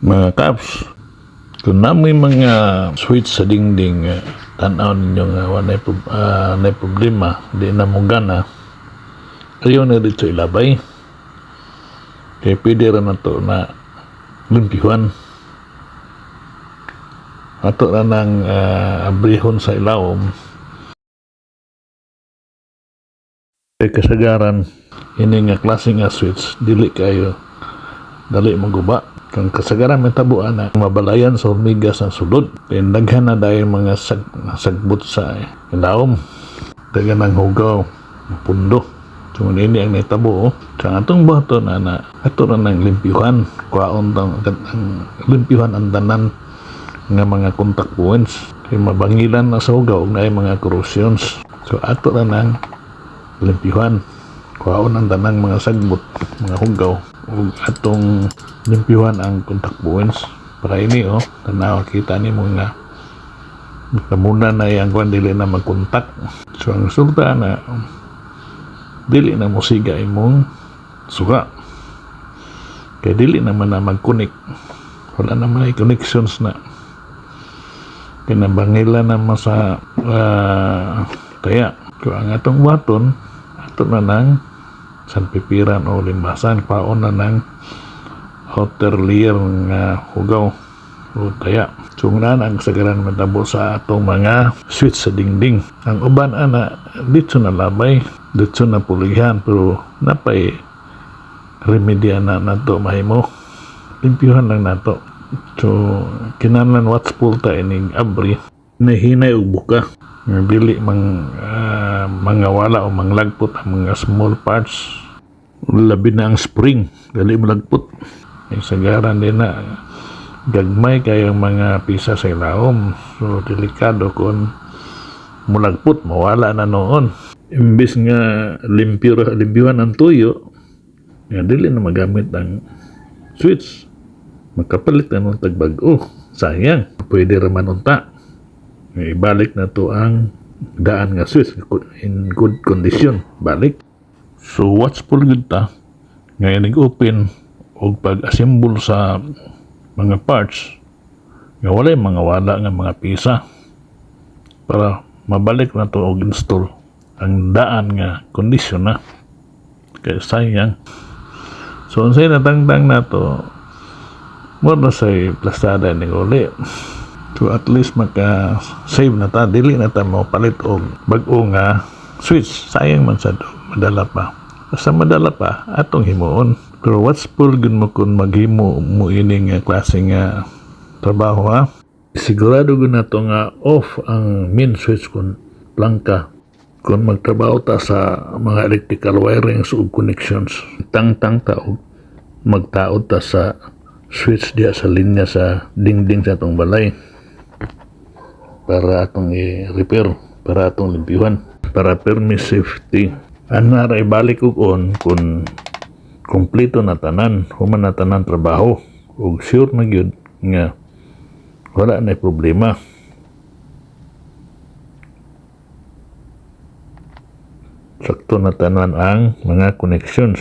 Mga kaps, kung namoy mga switch sa dingding, tanaw ninyo nga wanay problema, di na mo gana, ayaw na dito ilabay. Kaya pwede rin na to na limpihan. Ato na ng abrihon sa ilawom. Kaya kasagaran, ini nga klase nga switch, dili kayo, dali maguba. Kung kasagaran may tabuan na mabalayan sa hormigas ang sulod, daghan na dahil mga sagbot sa ilawom, daghan ng hugaw, pundo. So ini ang naitabo. Sa atong bato na ato na ng limpyuhan, kwaon ang limpyuhan ang tanan nga mga contact points. Kaya mabangilan na sa hugaw na ay mga corrosions. So ato na ng limpyuhan, kwaon ang tanang mga sagbot, mga hugaw, ug atong limpyuhan ang contact points. Para ini tanaw kita ni mga muna na yung kwan dili na magkontak. So ang resulta na dili na musiga imong suga, kaya dili naman na mag-connect, wala naman ay connections na, kinabangila naman sa kaya so ang atong waton ato na ng sanpipiran o limbasan, paon na ng outer layer nga hugaw o taya. So ang sagaran matabo sa atong mga switch sa dingding. Ang uban ana dito na labay, dito na pulihan, pero napay remedya na nato mahimo, limpyuhan lang nato. So kinahanglan watchful ta ining abri na hinay og buka, dili mga wala o manglagpot ang mga small parts, labi na ang spring dali malagpot. Ang sagaran din na gagmay kayong mga pisa sa ilawom, so delikado kung mulagpot, mawala na noon. Imbis nga limpyuhan ang tuyo, nga dili na magamit ang switch, makapalit na nung tagbago, sayang. Pwede raman unta ibalik na to ang daan nga switch in good condition, balik. So watchful gud ta ngayon open o pag-assemble sa mga parts nga walay mga wala nga mga pisa, para mabalik na to og install ang daan nga kondisyon na, kaya sayang. So unsay natangtang na to, mo na say plastada ni uli. So at least maka save na ta, dili na ta mo palit og bag-o nga switch, sayang man sa madala pa. Basta madala pa atong himuon. Pero watchful gud mo kung maghimo mo ini nga klase nga trabaho ha. Sigurado gud nato nga off ang main switch kung plangka. Kung magtrabaho ta sa mga electrical wirings o connections, tangtang ta og magtaod ta sa switch diya sa linya sa dingding sa atong balay, para atong i-repair, para atong limpyuhan, para permis safety. Anara ibalik og on kung kompleto na tanan, human na tanan trabaho, ug sure na gyud nga wala na problema. Sakto na tanan ang mga connections.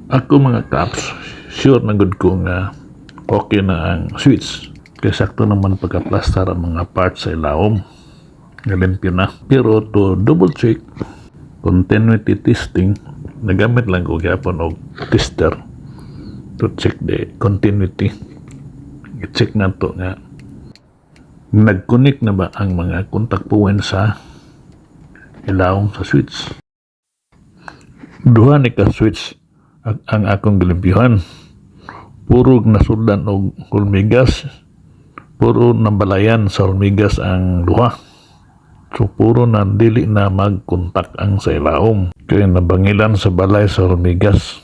Ako mga kaps, sure na good ko nga okay na ang switch. Kaya sakto naman pagka-plaster ang mga parts sa ilawom. Nalimpyo na. Pero to double check, continuity testing, nagamit lang ko gyapon og tester to check the continuity. I-check na to nga nag-connect na ba ang mga contact point sa ilawom sa switch. Duha ni ka switch ang akong gilimpyuhan. Puro nasuldan og hulmigas, puro nambalayan sa hulmigas ang duha. So puro na dili na magkontak ang sa ilawom. Kaya nabangilan sa balay sa hulmigas.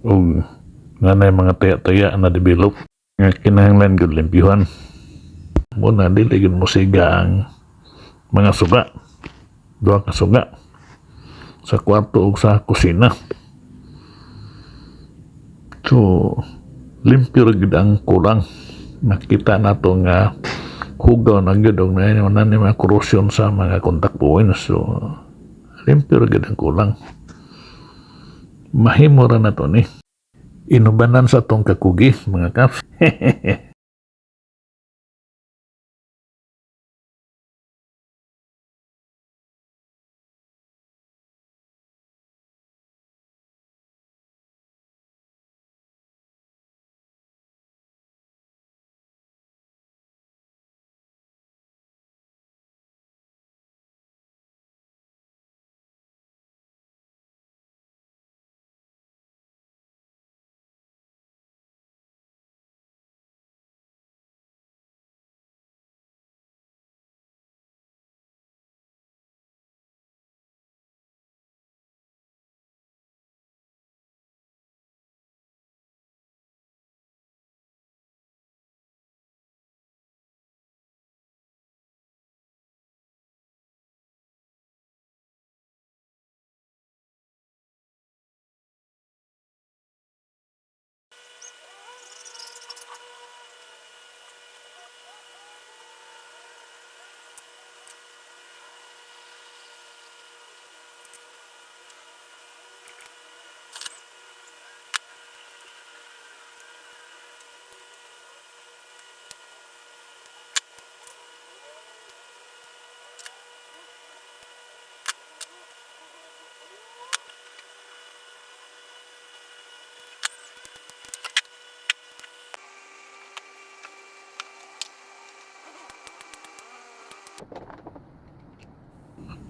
O nga na mga taya-taya na develop. Nga kinahanglan gud limpyuhan. Muna dili gud musiga ang mga suga. Duha ka suga sa kwarto o sa kusina. So, limpyo gud ang kulang. Nakita nato nga hugaw na gud og na mga corrosion sa mga contact points. So, limpyo gud ang kulang. Mahimo ra na to ni. Inubanan sa tong kakugi, mga kaps.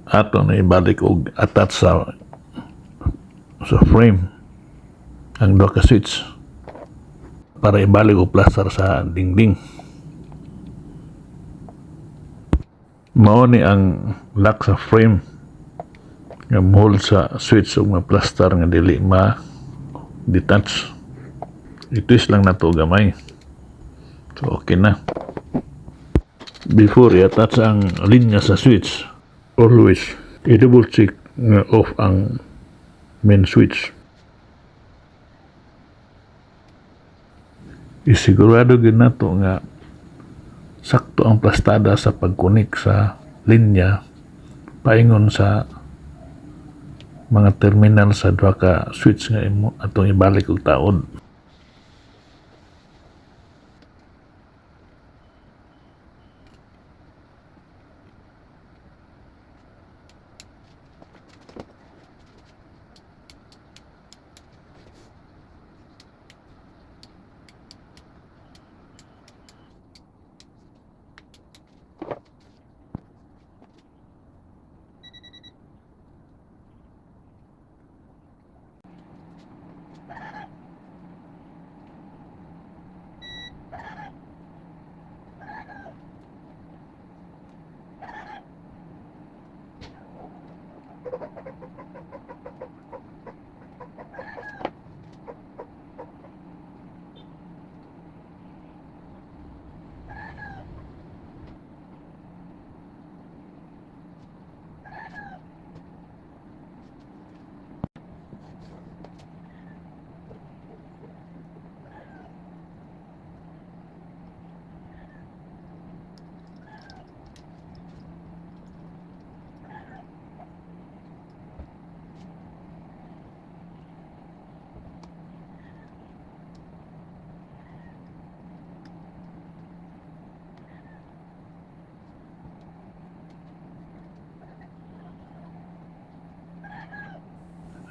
Ato na ibalik og attach sa frame ang duha ka switch para ibalik og plaster sa dingding. Mao ni ang lock sa frame nga hold sa switch ug ma-plaster nga dili ma-detach. I-twist lang nato gamay. So okay na. Before i-attach ang linya sa switch, always i-double check nga off ang main switch. Isigurado gid nato nga sakto ang plastada sa pagkunik sa linya paingon sa mga terminal sa duha ka switch nga imo atong ibalik og taod.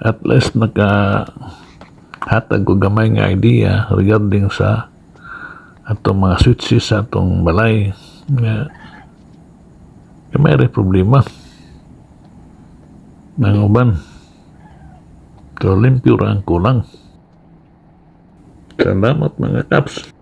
at least hatag ko gamay nga idea regarding sa atong mga switches sa atong balay nga may rin problema ng uban. So limpyo ra ang kulang. Salamat mga kaps.